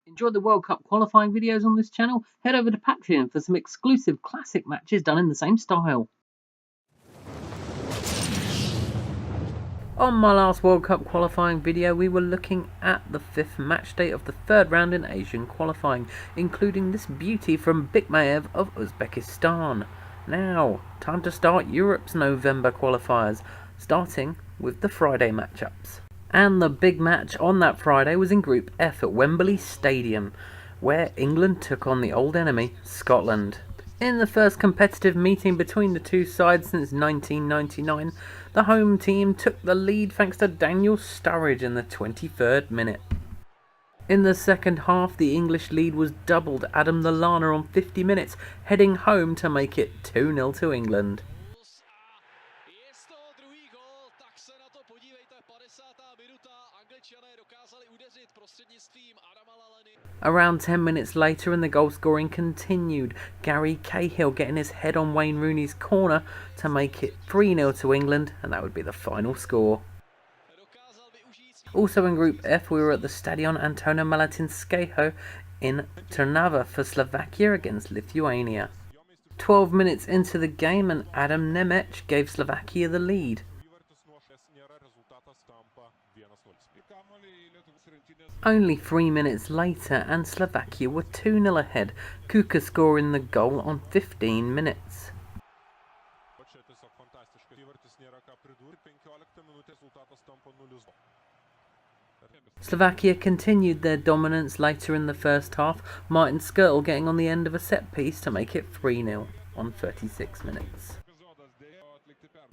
Enjoy the World Cup qualifying videos on this channel? Head over to Patreon for some exclusive classic matches done in the same style. On my last World Cup qualifying video, we were looking at the 5th match day of the 3rd round in Asian qualifying, including this beauty from Bikmayev of Uzbekistan. Now, time to start Europe's November qualifiers, starting with the Friday matchups. And the big match on that Friday was in Group F at Wembley Stadium, where England took on the old enemy, Scotland. In the first competitive meeting between the two sides since 1999, the home team took the lead thanks to Daniel Sturridge in the 23rd minute. In the second half, the English lead was doubled. Adam Lallana on 50 minutes, heading home to make it 2-0 to England. Around 10 minutes later and the goal scoring continued, Gary Cahill getting his head on Wayne Rooney's corner to make it 3-0 to England, and that would be the final score. Also in Group F, we were at the Stadion Antona Malatinskeho in Trnava for Slovakia against Lithuania. 12 minutes into the game and Adam Nemec gave Slovakia the lead. Only 3 minutes later and Slovakia were 2-0 ahead, Kuka scoring the goal on 15 minutes. Slovakia continued their dominance later in the first half, Martin Skirtle getting on the end of a set piece to make it 3-0 on 36 minutes.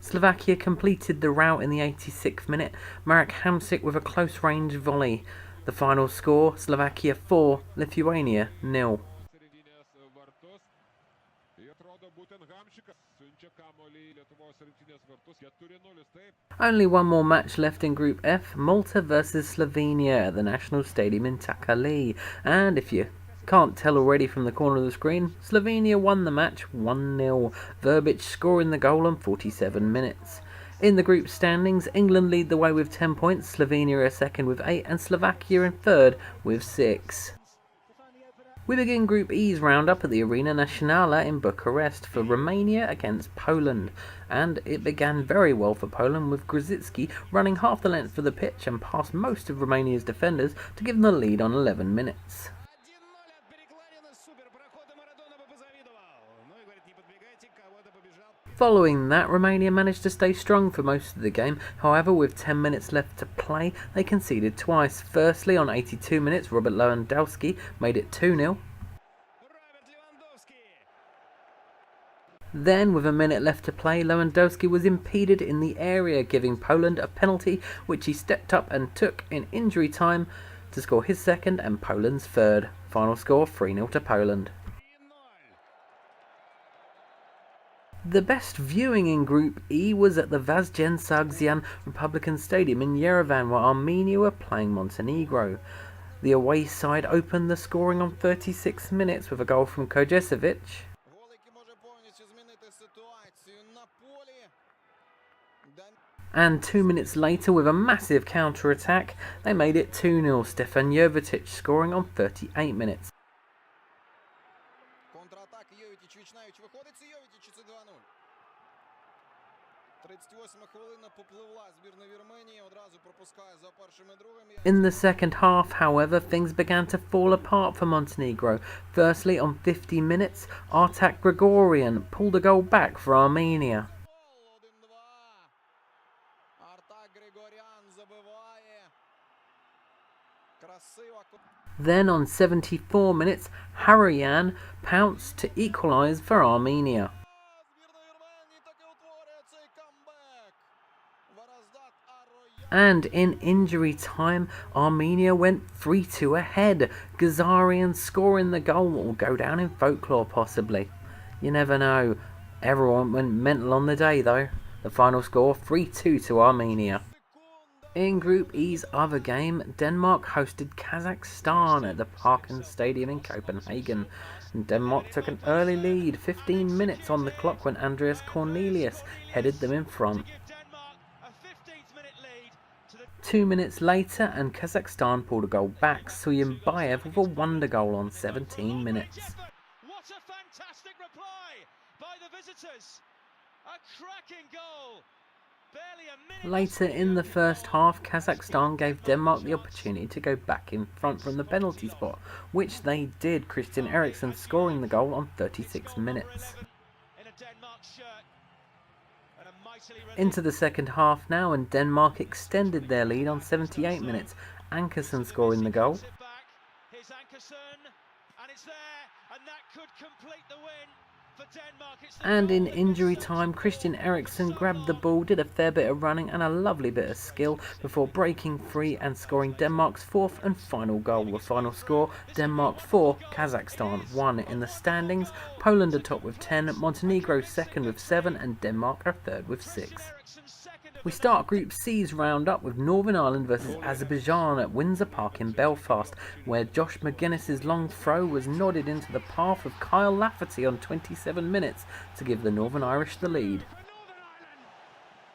Slovakia completed the rout in the 86th minute, Marek Hamsik with a close range volley. The final score, Slovakia 4, Lithuania 0. Only one more match left in Group F, Malta versus Slovenia at the National Stadium in Takali. And if you can't tell already from the corner of the screen, Slovenia won the match 1-0, Verbic scoring the goal on 47 minutes. In the group standings, England lead the way with 10 points, Slovenia are second with 8 and Slovakia in third with 6. We begin Group E's roundup at the Arena Națională in Bucharest for Romania against Poland, and it began very well for Poland with Grzycki running half the length for the pitch and past most of Romania's defenders to give them the lead on 11 minutes. Following that, Romania managed to stay strong for most of the game. However, with 10 minutes left to play, they conceded twice. Firstly, on 82 minutes, Robert Lewandowski made it 2-0. Then, with a minute left to play, Lewandowski was impeded in the area, giving Poland a penalty, which he stepped up and took in injury time to score his second and Poland's third. Final score 3-0 to Poland. The best viewing in Group E was at the Vazgen Republican Stadium in Yerevan, where Armenia were playing Montenegro. The away side opened the scoring on 36 minutes with a goal from Kojesevic. And 2 minutes later, with a massive counter-attack, they made it 2-0, Stefan Jovetic scoring on 38 minutes. In the second half, however, things began to fall apart for Montenegro. Firstly, on 50 minutes, Artak Grigorian pulled a goal back for Armenia. Then on 74 minutes, Harayan pounced to equalise for Armenia. And in injury time, Armenia went 3-2 ahead. Ghazarian scoring the goal will go down in folklore possibly. You never know. Everyone went mental on the day though. The final score 3-2 to Armenia. In Group E's other game, Denmark hosted Kazakhstan at the Parken Stadium in Copenhagen. And Denmark took an early lead, 15 minutes on the clock when Andreas Cornelius headed them in front. 2 minutes later, and Kazakhstan pulled a goal back, Suyembayev with a wonder goal on 17 minutes. What a fantastic reply by the visitors. A cracking goal. Barely a minute. Later in the first half, Kazakhstan gave Denmark the opportunity to go back in front from the penalty spot, which they did, Christian Eriksen scoring the goal on 36 minutes. Into the second half now, and Denmark extended their lead on 78 minutes, Ankersen scoring the goal. And in injury time, Christian Eriksen grabbed the ball, did a fair bit of running and a lovely bit of skill before breaking free and scoring Denmark's fourth and final goal. The final score, Denmark 4, Kazakhstan 1 in the standings. Poland are top with 10, Montenegro second with 7 and Denmark are third with 6. We start Group C's round-up with Northern Ireland versus Azerbaijan at Windsor Park in Belfast, where Josh McGuinness's long throw was nodded into the path of Kyle Lafferty on 27 minutes to give the Northern Irish the lead.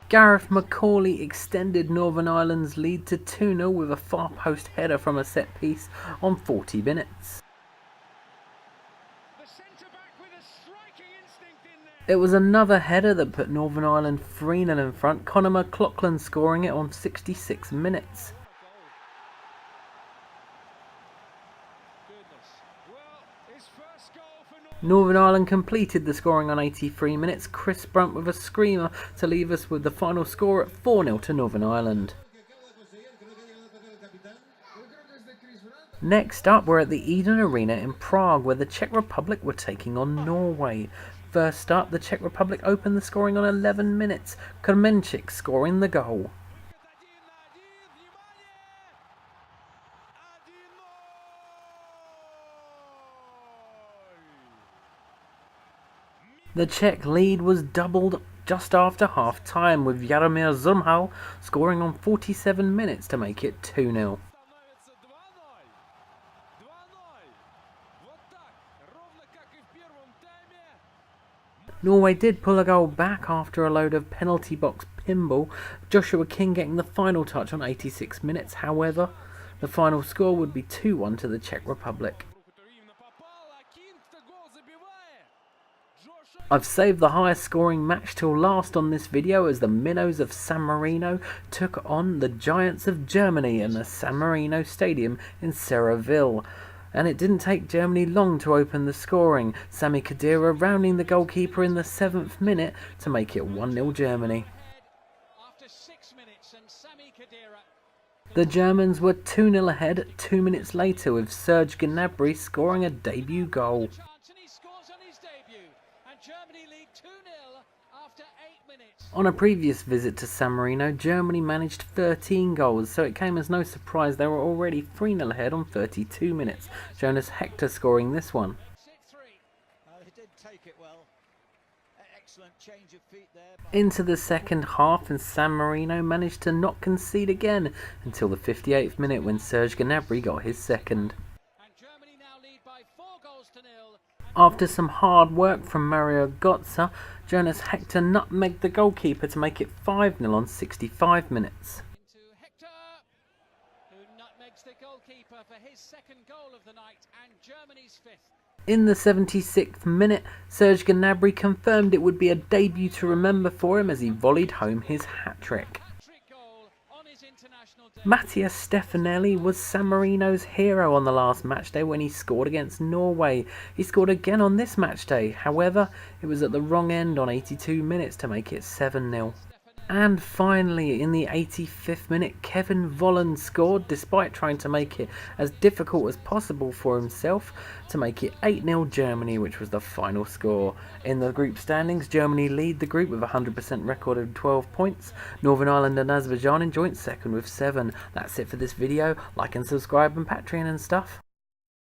Gareth McCauley extended Northern Ireland's lead to 2-0 with a far post header from a set piece on 40 minutes. It was another header that put Northern Ireland 3-0 in front, Conor McLaughlin scoring it on 66 minutes. Northern Ireland completed the scoring on 83 minutes, Chris Brunt with a screamer to leave us with the final score at 4-0 to Northern Ireland. Next up, we're at the Eden Arena in Prague, where the Czech Republic were taking on Norway. First up, the Czech Republic opened the scoring on 11 minutes, Krmenčík scoring the goal. The Czech lead was doubled just after half-time, with Jaromír Zumhal scoring on 47 minutes to make it 2-0. Norway did pull a goal back after a load of penalty box pinball, Joshua King getting the final touch on 86 minutes. However, the final score would be 2-1 to the Czech Republic. I've saved the highest scoring match till last on this video, as the Minnows of San Marino took on the Giants of Germany in the San Marino Stadium in Serravalle. And it didn't take Germany long to open the scoring, Sami Khedira rounding the goalkeeper in the 7th minute to make it 1-0 Germany. The Germans were 2-0 ahead 2 minutes later, with Serge Gnabry scoring a debut goal. On a previous visit to San Marino, Germany managed 13 goals, so it came as no surprise they were already 3-0 ahead on 32 minutes, Jonas Hector scoring this one. Into the second half, and San Marino managed to not concede again until the 58th minute, when Serge Gnabry got his second. After some hard work from Mario Götze, Jonas Hector nutmegged the goalkeeper to make it 5-0 on 65 minutes. In the 76th minute, Serge Gnabry confirmed it would be a debut to remember for him as he volleyed home his hat-trick. Mattias Stefanelli was San Marino's hero on the last matchday when he scored against Norway. He scored again on this matchday, however, it was at the wrong end on 82 minutes to make it 7-0. And finally, in the 85th minute, Kevin Volland scored, despite trying to make it as difficult as possible for himself, to make it 8-0 Germany, which was the final score. In the group standings, Germany lead the group with a 100% record of 12 points. Northern Ireland and Azerbaijan in joint second with 7. That's it for this video. Like and subscribe and Patreon and stuff.